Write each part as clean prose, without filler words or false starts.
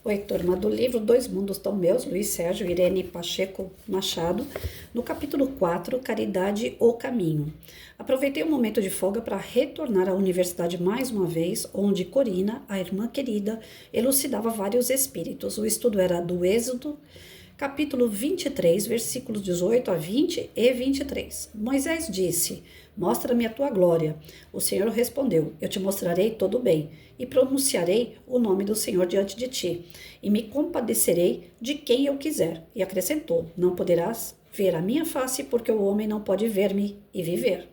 Oi, turma do livro Dois Mundos Tão Meus, Luiz Sérgio Irene Pacheco Machado, no capítulo 4, Caridade, o Caminho. Aproveitei o momento de folga para retornar à universidade mais uma vez, onde Corina, a irmã querida, elucidava vários espíritos. O estudo era do Êxodo, capítulo 23, versículos 18 a 20 e 23. Moisés disse: Mostra-me a tua glória. O Senhor respondeu: Eu te mostrarei todo o bem, e pronunciarei o nome do Senhor diante de ti, e me compadecerei de quem eu quiser. E acrescentou: Não poderás ver a minha face, porque o homem não pode ver-me e viver.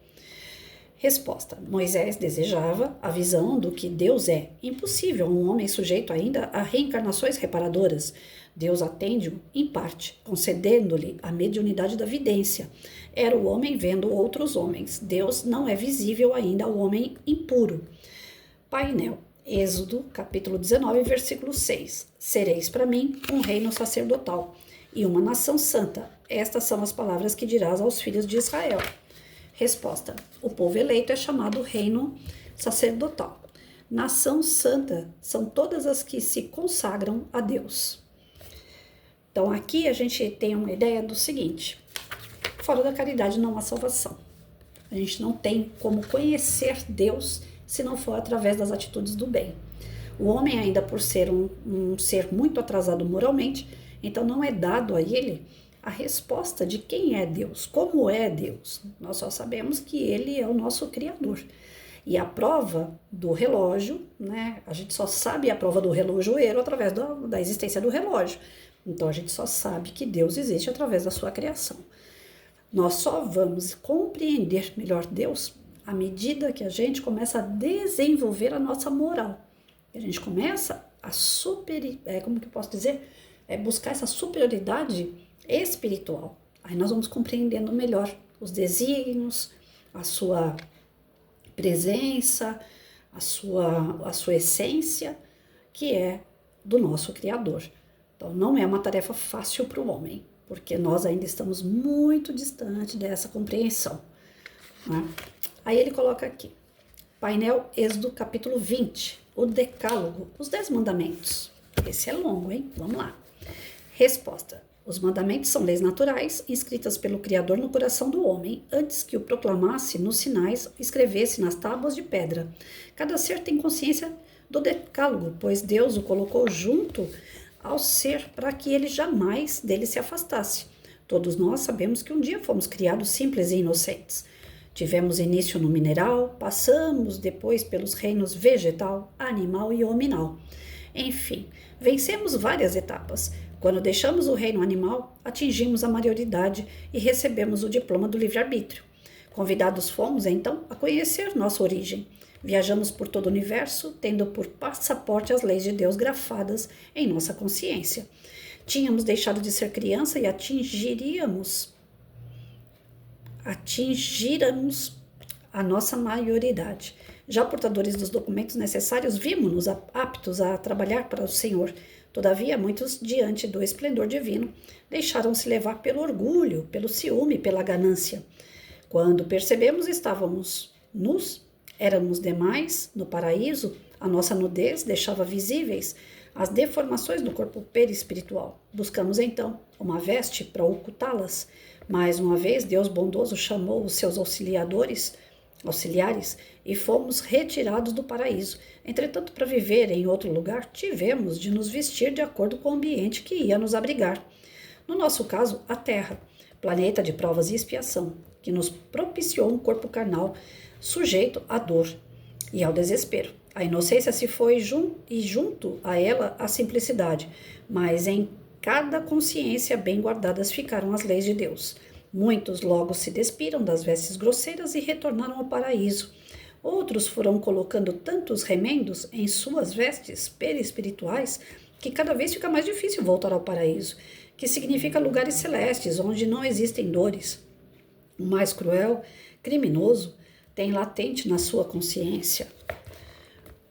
Resposta: Moisés desejava a visão do que Deus é. Impossível um homem sujeito ainda a reencarnações reparadoras. Deus atende-o em parte, concedendo-lhe a mediunidade da vidência. Era o homem vendo outros homens. Deus não é visível ainda ao homem impuro. Painel. Êxodo, capítulo 19, versículo 6. Sereis para mim um reino sacerdotal e uma nação santa. Estas são as palavras que dirás aos filhos de Israel. Resposta: o povo eleito é chamado reino sacerdotal. Nação santa são todas as que se consagram a Deus. Então aqui a gente tem uma ideia do seguinte: fora da caridade não há salvação. A gente não tem como conhecer Deus se não for através das atitudes do bem. O homem, ainda por ser um ser muito atrasado moralmente, então não é dado a ele a resposta de quem é Deus, como é Deus. Nós só sabemos que ele é o nosso Criador. E a prova do relógio, né? A gente só sabe a prova do relojoeiro através da existência do relógio. Então a gente só sabe que Deus existe através da sua criação. Nós só vamos compreender melhor Deus à medida que a gente começa a desenvolver a nossa moral. A gente começa a buscar essa superioridade espiritual. Aí nós vamos compreendendo melhor os desígnios, a sua presença, a sua essência, que é do nosso Criador. Então não é uma tarefa fácil para o homem, porque nós ainda estamos muito distante dessa compreensão, né? Aí ele coloca aqui, painel Êxodo capítulo 20, o decálogo, os 10 mandamentos. Esse é longo, hein? Vamos lá. Resposta: os mandamentos são leis naturais, inscritas pelo Criador no coração do homem, antes que o proclamasse nos sinais, escrevesse nas tábuas de pedra. Cada ser tem consciência do decálogo, pois Deus o colocou junto ao ser para que ele jamais dele se afastasse. Todos nós sabemos que um dia fomos criados simples e inocentes. Tivemos início no mineral, passamos depois pelos reinos vegetal, animal e hominal. Enfim, vencemos várias etapas. Quando deixamos o reino animal, atingimos a maioridade e recebemos o diploma do livre-arbítrio. Convidados fomos, então, a conhecer nossa origem. Viajamos por todo o universo, tendo por passaporte as leis de Deus grafadas em nossa consciência. Tínhamos deixado de ser criança e atingiramos a nossa maioridade. Já portadores dos documentos necessários, vimos-nos aptos a trabalhar para o Senhor. Todavia, muitos, diante do esplendor divino, deixaram-se levar pelo orgulho, pelo ciúme, pela ganância. Quando percebemos, estávamos nus, éramos demais no paraíso, a nossa nudez deixava visíveis as deformações do corpo perispiritual. Buscamos, então, uma veste para ocultá-las. Mais uma vez, Deus bondoso chamou os seus auxiliares, e fomos retirados do paraíso. Entretanto, para viver em outro lugar, tivemos de nos vestir de acordo com o ambiente que ia nos abrigar. No nosso caso, a Terra, planeta de provas e expiação, que nos propiciou um corpo carnal sujeito à dor e ao desespero. A inocência se foi e junto a ela a simplicidade, mas em cada consciência bem guardadas ficaram as leis de Deus. Muitos logo se despiram das vestes grosseiras e retornaram ao paraíso. Outros foram colocando tantos remendos em suas vestes perispirituais que cada vez fica mais difícil voltar ao paraíso, que significa lugares celestes onde não existem dores. O mais cruel, criminoso, tem latente na sua consciência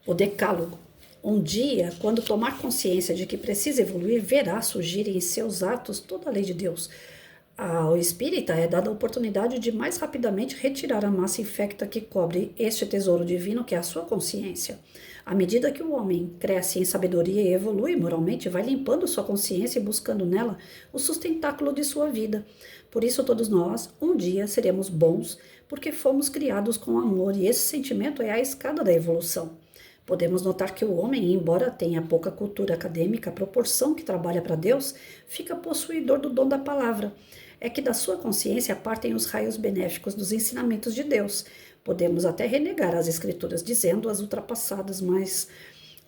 o decálogo. Um dia, quando tomar consciência de que precisa evoluir, verá surgir em seus atos toda a lei de Deus. Ao espírita é dada a oportunidade de mais rapidamente retirar a massa infecta que cobre este tesouro divino que é a sua consciência. À medida que o homem cresce em sabedoria e evolui moralmente, vai limpando sua consciência e buscando nela o sustentáculo de sua vida. Por isso, todos nós, um dia, seremos bons, porque fomos criados com amor, e esse sentimento é a escada da evolução. Podemos notar que o homem, embora tenha pouca cultura acadêmica, a proporção que trabalha para Deus, fica possuidor do dom da palavra. É que da sua consciência partem os raios benéficos dos ensinamentos de Deus. Podemos até renegar as escrituras, dizendo-as ultrapassadas, mas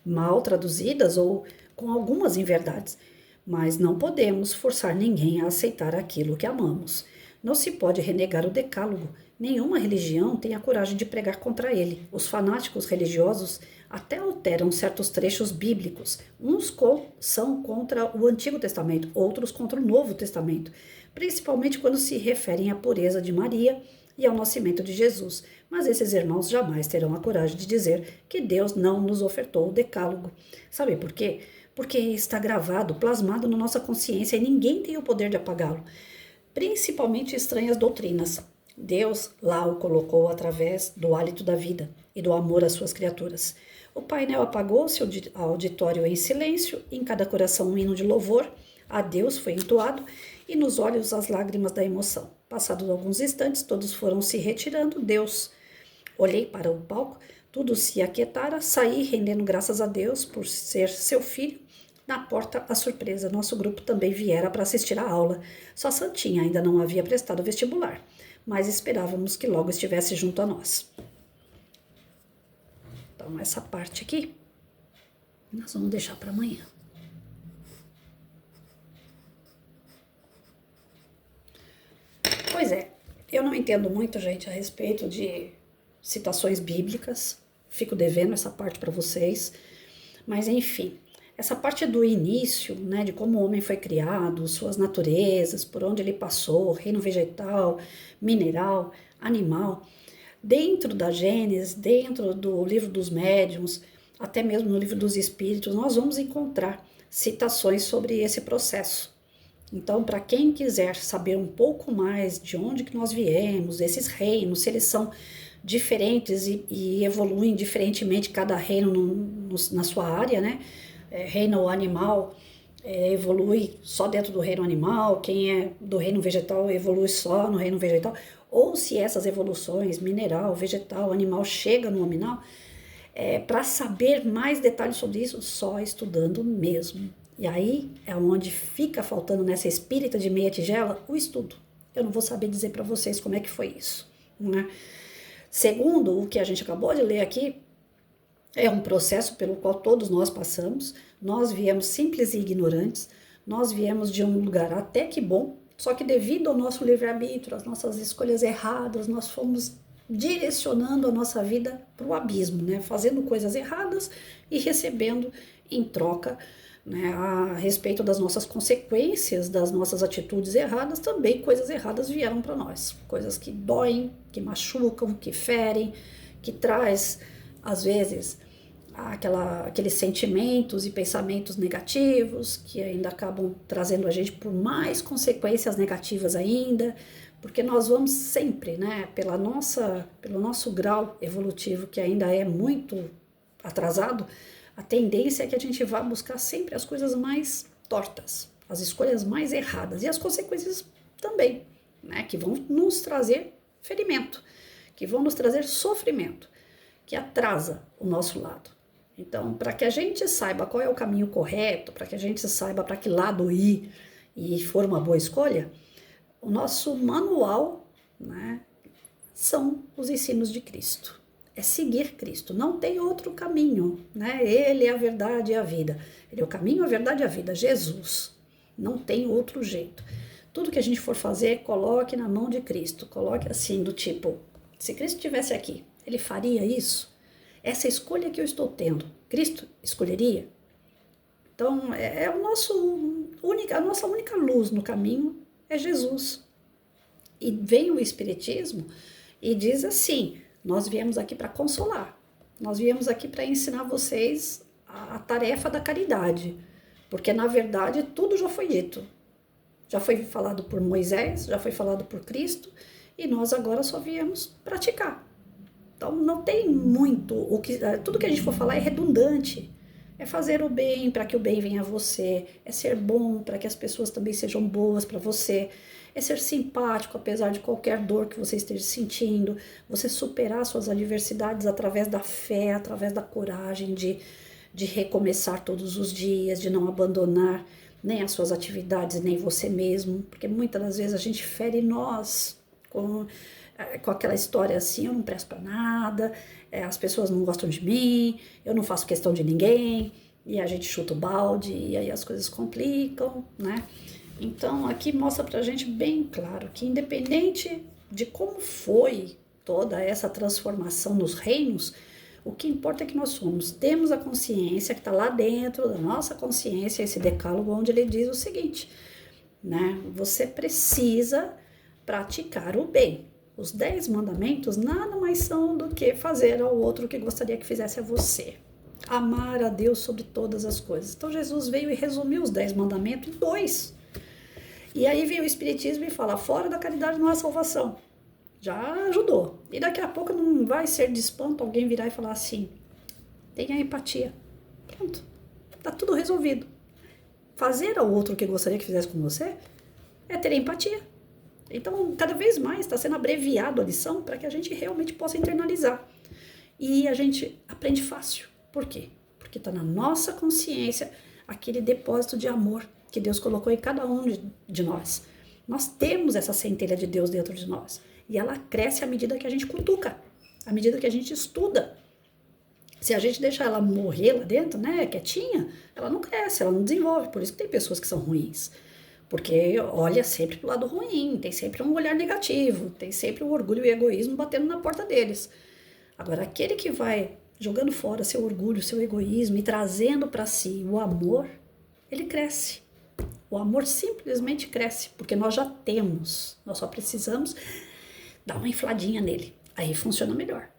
mal traduzidas ou com algumas inverdades. Mas não podemos forçar ninguém a aceitar aquilo que amamos. Não se pode renegar o decálogo. Nenhuma religião tem a coragem de pregar contra ele. Os fanáticos religiosos até alteram certos trechos bíblicos. Uns são contra o Antigo Testamento, outros contra o Novo Testamento, principalmente quando se referem à pureza de Maria e ao nascimento de Jesus. Mas esses irmãos jamais terão a coragem de dizer que Deus não nos ofertou o decálogo. Sabe por quê? Porque está gravado, plasmado na nossa consciência e ninguém tem o poder de apagá-lo. Principalmente estranhas doutrinas. Deus lá o colocou através do hálito da vida e do amor às suas criaturas. O painel apagou-se, o auditório em silêncio, em cada coração um hino de louvor a Deus foi entoado e nos olhos as lágrimas da emoção. Passados alguns instantes, todos foram se retirando. Olhei para o palco, tudo se aquietara, saí rendendo graças a Deus por ser seu filho. Na porta, a surpresa, nosso grupo também viera para assistir à aula. Só Santinha ainda não havia prestado vestibular, mas esperávamos que logo estivesse junto a nós. Então, essa parte aqui, nós vamos deixar para amanhã. Pois é, eu não entendo muito, gente, a respeito de citações bíblicas. Fico devendo essa parte para vocês. Mas, enfim, essa parte do início, né, de como o homem foi criado, suas naturezas, por onde ele passou, reino vegetal, mineral, animal, dentro da Gênesis, dentro do livro dos médiuns, até mesmo no livro dos espíritos, nós vamos encontrar citações sobre esse processo. Então, para quem quiser saber um pouco mais de onde que nós viemos, esses reinos, se eles são diferentes e evoluem diferentemente cada reino na sua área, né? Reino animal evolui só dentro do reino animal, quem é do reino vegetal evolui só no reino vegetal, ou se essas evoluções, mineral, vegetal, animal, chegam no nominal, para saber mais detalhes sobre isso, só estudando mesmo. E aí é onde fica faltando nessa espírita de meia tigela o estudo. Eu não vou saber dizer para vocês como é que foi isso, né? Segundo o que a gente acabou de ler aqui, é um processo pelo qual todos nós passamos. Nós viemos simples e ignorantes, nós viemos de um lugar até que bom, só que devido ao nosso livre-arbítrio, às nossas escolhas erradas, nós fomos direcionando a nossa vida para o abismo, né? Fazendo coisas erradas e recebendo em troca, né, a respeito das nossas consequências, das nossas atitudes erradas, também coisas erradas vieram para nós. Coisas que doem, que machucam, que ferem, que traz, às vezes, aqueles sentimentos e pensamentos negativos, que ainda acabam trazendo a gente por mais consequências negativas ainda, porque nós vamos sempre, né, pelo nosso grau evolutivo, que ainda é muito atrasado, a tendência é que a gente vá buscar sempre as coisas mais tortas, as escolhas mais erradas e as consequências também, né, que vão nos trazer ferimento, que vão nos trazer sofrimento, que atrasa o nosso lado. Então, para que a gente saiba qual é o caminho correto, para que a gente saiba para que lado ir e for uma boa escolha, o nosso manual, né, são os ensinos de Cristo. É seguir Cristo, não tem outro caminho, né? Ele é a verdade e a vida. Ele é o caminho, a verdade e a vida, Jesus. Não tem outro jeito. Tudo que a gente for fazer, coloque na mão de Cristo. Coloque assim, do tipo, se Cristo estivesse aqui, ele faria isso? Essa escolha que eu estou tendo, Cristo escolheria? Então, a nossa única luz no caminho é Jesus. E vem o Espiritismo e diz assim: nós viemos aqui para consolar, nós viemos aqui para ensinar vocês a tarefa da caridade, porque na verdade tudo já foi dito, já foi falado por Moisés, já foi falado por Cristo, e nós agora só viemos praticar. Então não tem muito, tudo que a gente for falar é redundante. É fazer o bem para que o bem venha a você, é ser bom para que as pessoas também sejam boas para você, é ser simpático apesar de qualquer dor que você esteja sentindo, você superar suas adversidades através da fé, através da coragem de recomeçar todos os dias, de não abandonar nem as suas atividades, nem você mesmo, porque muitas das vezes a gente fere nós com aquela história assim, eu não presto para nada, as pessoas não gostam de mim, eu não faço questão de ninguém, e a gente chuta o balde, e aí as coisas complicam, né? Então aqui mostra pra gente bem claro que independente de como foi toda essa transformação nos reinos, o que importa é que nós temos a consciência que está lá dentro da nossa consciência, esse decálogo onde ele diz o seguinte, né? Você precisa praticar o bem. Os 10 mandamentos nada mais são do que fazer ao outro o que gostaria que fizesse a você. Amar a Deus sobre todas as coisas. Então Jesus veio e resumiu os 10 mandamentos em 2. E aí vem o Espiritismo e fala, fora da caridade não há salvação. Já ajudou. E daqui a pouco não vai ser de espanto alguém virar e falar assim, tenha empatia. Pronto. Tá tudo resolvido. Fazer ao outro o que gostaria que fizesse com você é ter empatia. Então, cada vez mais está sendo abreviado a lição para que a gente realmente possa internalizar. E a gente aprende fácil. Por quê? Porque está na nossa consciência aquele depósito de amor que Deus colocou em cada um de nós. Nós temos essa centelha de Deus dentro de nós. E ela cresce à medida que a gente cutuca, à medida que a gente estuda. Se a gente deixar ela morrer lá dentro, né, quietinha, ela não cresce, ela não desenvolve. Por isso que tem pessoas que são ruins. Porque olha sempre pro lado ruim, tem sempre um olhar negativo, tem sempre o orgulho e o egoísmo batendo na porta deles. Agora, aquele que vai jogando fora seu orgulho, seu egoísmo e trazendo para si o amor, ele cresce. O amor simplesmente cresce, porque nós já temos, nós só precisamos dar uma infladinha nele. Aí funciona melhor.